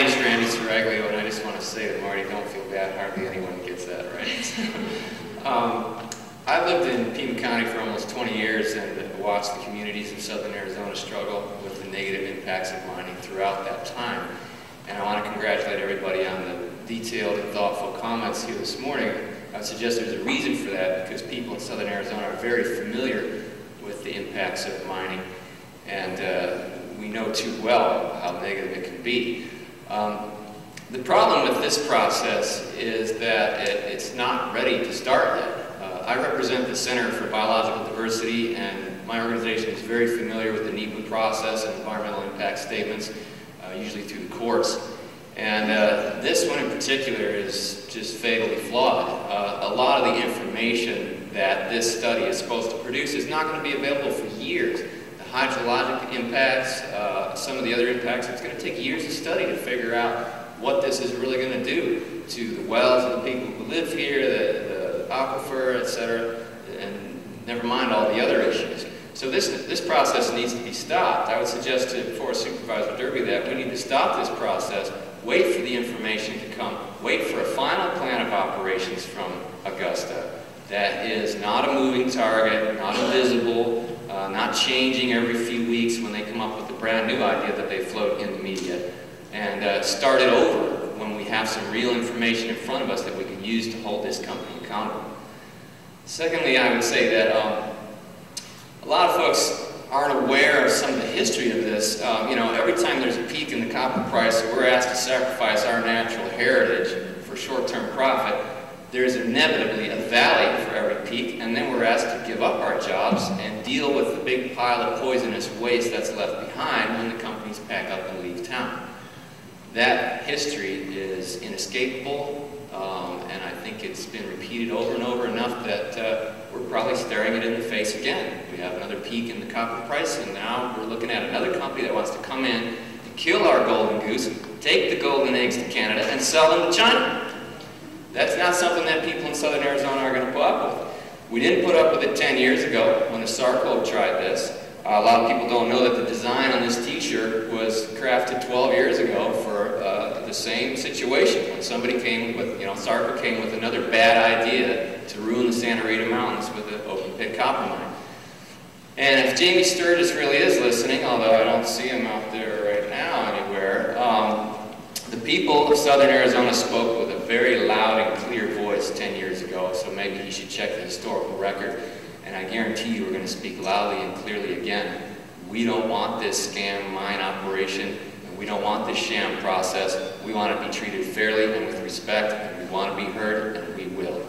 name's Randy Saraglio, and I just want to say to Marty, don't feel bad. Hardly anyone gets that right. I've lived in Pima County for almost 20 years and watched the communities of southern Arizona struggle with the negative impacts of mining throughout that time. And I want to congratulate everybody on the detailed and thoughtful comments here this morning. I would suggest there's a reason for that, because people in southern Arizona are very familiar with the impacts of mining, and we know too well how negative it can be. The problem with this process is that it's not ready to start yet. I represent the Center for Biological Diversity, and my organization is very familiar with the NEPA process and environmental impact statements, usually through the courts. And this one in particular is just fatally flawed. A lot of the information that this study is supposed to produce is not going to be available for years. The hydrologic impacts, some of the other impacts, it's going to take years of study to figure out what this is really going to do to the wells of the people who live here, the aquifer, etc., and never mind all the other issues. So this process needs to be stopped. I would suggest to Forest Supervisor Derby that we need to stop this process, wait for the information to come, wait for a final plan of operations from Augusta that is not a moving target, not invisible, not changing every few weeks when they come up with a brand new idea that they float in the media, and start it over when we have some real information in front of us that we can use to hold this company accountable. Secondly, I would say that a lot of folks aren't aware of some of the history of this. You know, every time there's a peak in the copper price, we're asked to sacrifice our natural heritage for short-term profit. There's inevitably a valley for every peak, and then we're asked to give up our jobs and deal with the big pile of poisonous waste that's left behind when the companies pack up and leave town. That history is inescapable, and I think it's been repeated over and over enough that we're probably staring it in the face again. We have another peak in the copper price, and now we're looking at another company that wants to come in and kill our golden goose, take the golden eggs to Canada, and sell them to China. That's not something that people in southern Arizona are going to put up with. We didn't put up with it 10 years ago when the Sarco tried this. A lot of people don't know that the design on this t-shirt was crafted 12 years ago for the same situation. When somebody came with, Sarco came with another bad idea to ruin the Santa Rita Mountains with an open pit copper mine. And if Jamie Sturgis really is listening, although I don't see him out there right now anywhere, the people of southern Arizona spoke with a very loud and clear voice 10 years ago, so maybe he should check the historical record. And I guarantee you we're going to speak loudly and clearly again. We don't want this scam mine operation, and we don't want this sham process. We want to be treated fairly and with respect, and we want to be heard, and we will.